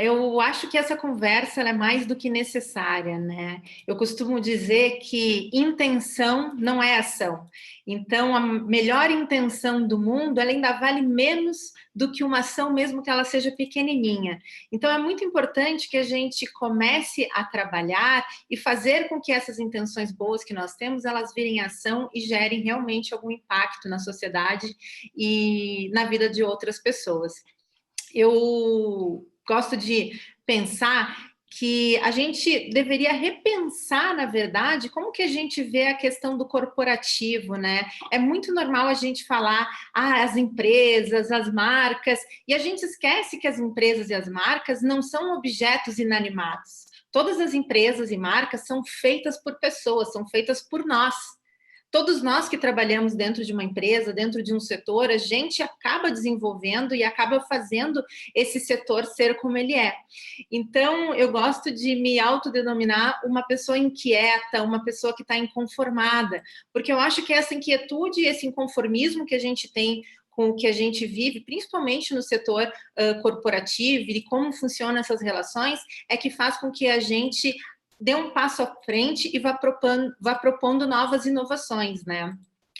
Eu acho que essa conversa ela é mais do que necessária, né? Eu costumo dizer que intenção não é ação. Então, a melhor intenção do mundo, ela ainda vale menos do que uma ação, mesmo que ela seja pequenininha. Então, é muito importante que a gente comece a trabalhar e fazer com que essas intenções boas que nós temos, elas virem ação e gerem realmente algum impacto na sociedade e na vida de outras pessoas. Eu gosto de pensar que a gente deveria repensar, na verdade, como que a gente vê a questão do corporativo, né? É muito normal a gente falar, as empresas, as marcas, e a gente esquece que as empresas e as marcas não são objetos inanimados. Todas as empresas e marcas são feitas por pessoas, são feitas por nós. Todos nós que trabalhamos dentro de uma empresa, dentro de um setor, a gente acaba desenvolvendo e acaba fazendo esse setor ser como ele é. Então, eu gosto de me autodenominar uma pessoa inquieta, uma pessoa que está inconformada, porque eu acho que essa inquietude e esse inconformismo que a gente tem com o que a gente vive, principalmente no setor corporativo e como funcionam essas relações, é que faz com que a gente dê um passo à frente e vá propondo novas inovações, né?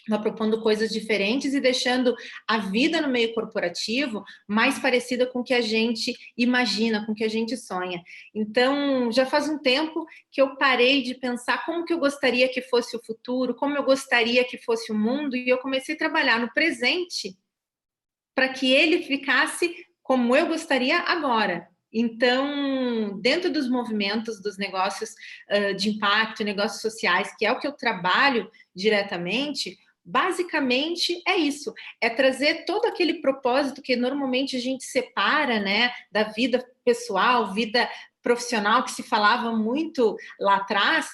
Vá propondo coisas diferentes e deixando a vida no meio corporativo mais parecida com o que a gente imagina, com o que a gente sonha. Então, já faz um tempo que eu parei de pensar como que eu gostaria que fosse o futuro, como eu gostaria que fosse o mundo, e eu comecei a trabalhar no presente para que ele ficasse como eu gostaria agora. Então, dentro dos movimentos dos negócios de impacto, negócios sociais, que é o que eu trabalho diretamente, basicamente é isso, é trazer todo aquele propósito que normalmente a gente separa, né, da vida pessoal, vida profissional, que se falava muito lá atrás.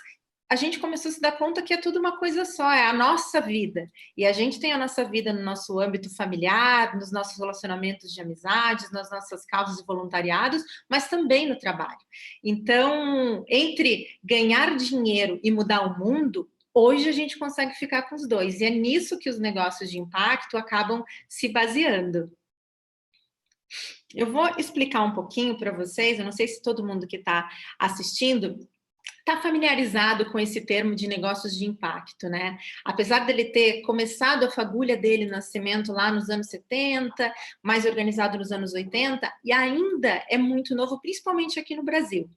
A gente começou a se dar conta que é tudo uma coisa só, é a nossa vida. E a gente tem a nossa vida no nosso âmbito familiar, nos nossos relacionamentos de amizades, nas nossas causas e voluntariados, mas também no trabalho. Então, entre ganhar dinheiro e mudar o mundo, hoje a gente consegue ficar com os dois. E é nisso que os negócios de impacto acabam se baseando. Eu vou explicar um pouquinho para vocês, eu não sei se todo mundo que está assistindo está familiarizado com esse termo de negócios de impacto, né? Apesar dele ter começado a fagulha dele nascimento lá nos anos 70, mais organizado nos anos 80, e ainda é muito novo, principalmente aqui no Brasil.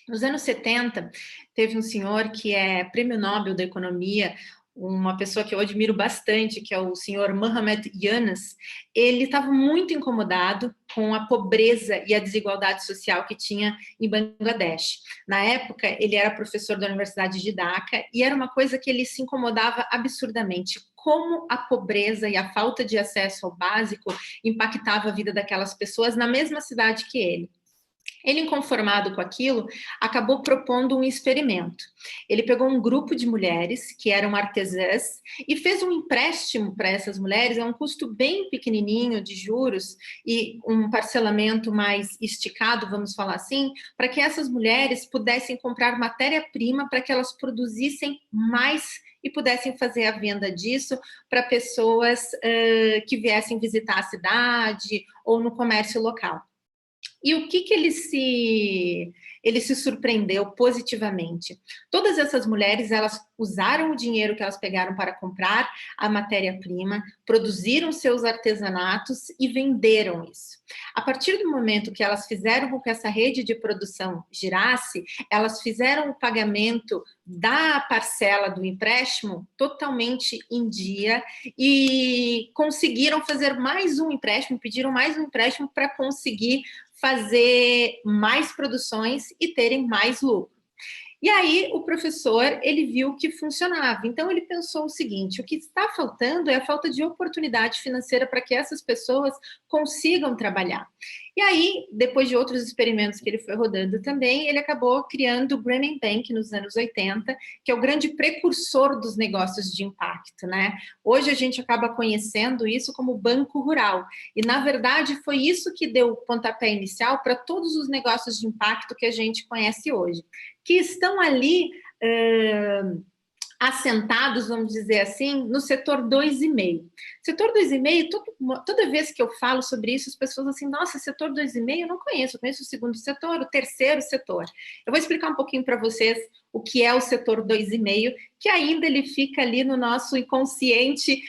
Nos anos 70, teve um senhor que é prêmio Nobel da Economia, uma pessoa que eu admiro bastante, que é o senhor Muhammad Yunus. Ele estava muito incomodado com a pobreza e a desigualdade social que tinha em Bangladesh. Na época, ele era professor da Universidade de Dhaka e era uma coisa que ele se incomodava absurdamente. Como a pobreza e a falta de acesso ao básico impactava a vida daquelas pessoas na mesma cidade que ele. Ele, inconformado com aquilo, acabou propondo um experimento. Ele pegou um grupo de mulheres que eram artesãs e fez um empréstimo para essas mulheres a um custo bem pequenininho de juros e um parcelamento mais esticado, vamos falar assim, para que essas mulheres pudessem comprar matéria-prima para que elas produzissem mais e pudessem fazer a venda disso para pessoas que viessem visitar a cidade ou no comércio local. E o que ele se surpreendeu positivamente? Todas essas mulheres, elas usaram o dinheiro que elas pegaram para comprar a matéria-prima, produziram seus artesanatos e venderam isso. A partir do momento que elas fizeram com que essa rede de produção girasse, elas fizeram o pagamento da parcela do empréstimo totalmente em dia e conseguiram fazer mais um empréstimo, pediram mais um empréstimo para conseguir fazer mais produções e terem mais lucro. E aí o professor, ele viu que funcionava. Então ele pensou o seguinte: o que está faltando é a falta de oportunidade financeira para que essas pessoas consigam trabalhar. E aí, depois de outros experimentos que ele foi rodando também, ele acabou criando o Grameen Bank nos anos 80, que é o grande precursor dos negócios de impacto, né? Hoje a gente acaba conhecendo isso como Banco Rural. E, na verdade, foi isso que deu o pontapé inicial para todos os negócios de impacto que a gente conhece hoje, que estão ali assentados, vamos dizer assim, no setor 2,5. Setor 2,5, toda vez que eu falo sobre isso, as pessoas assim, nossa, setor 2,5 eu não conheço, eu conheço o segundo setor, o terceiro setor. Eu vou explicar um pouquinho para vocês o que é o setor 2,5, que ainda ele fica ali no nosso inconsciente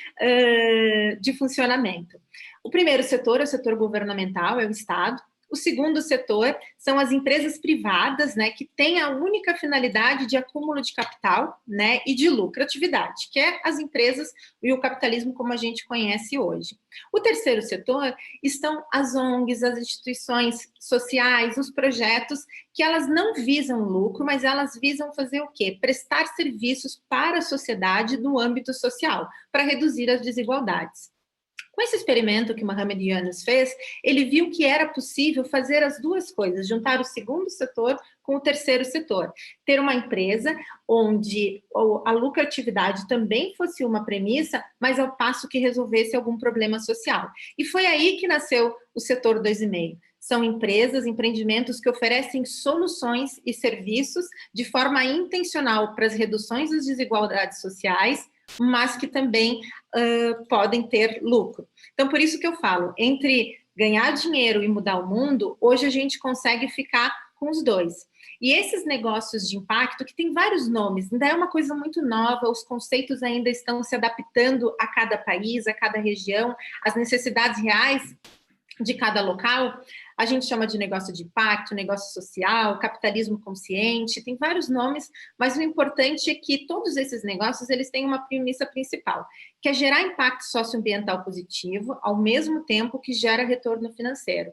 de funcionamento. O primeiro setor é o setor governamental, é o Estado. O segundo setor são as empresas privadas, né, que têm a única finalidade de acúmulo de capital, né, e de lucratividade, que é as empresas e o capitalismo como a gente conhece hoje. O terceiro setor estão as ONGs, as instituições sociais, os projetos que elas não visam lucro, mas elas visam fazer o quê? Prestar serviços para a sociedade no âmbito social, para reduzir as desigualdades. Com esse experimento que Mohamed Yunus fez, ele viu que era possível fazer as duas coisas, juntar o segundo setor com o terceiro setor. Ter uma empresa onde a lucratividade também fosse uma premissa, mas ao passo que resolvesse algum problema social. E foi aí que nasceu o setor 2,5. São empresas, empreendimentos que oferecem soluções e serviços de forma intencional para as reduções das desigualdades sociais, mas que também podem ter lucro. Então, por isso que eu falo, entre ganhar dinheiro e mudar o mundo, hoje a gente consegue ficar com os dois. E esses negócios de impacto, que tem vários nomes, ainda é uma coisa muito nova, os conceitos ainda estão se adaptando a cada país, a cada região, às necessidades reais de cada local. A gente chama de negócio de impacto, negócio social, capitalismo consciente, tem vários nomes, mas o importante é que todos esses negócios eles têm uma premissa principal, que é gerar impacto socioambiental positivo, ao mesmo tempo que gera retorno financeiro.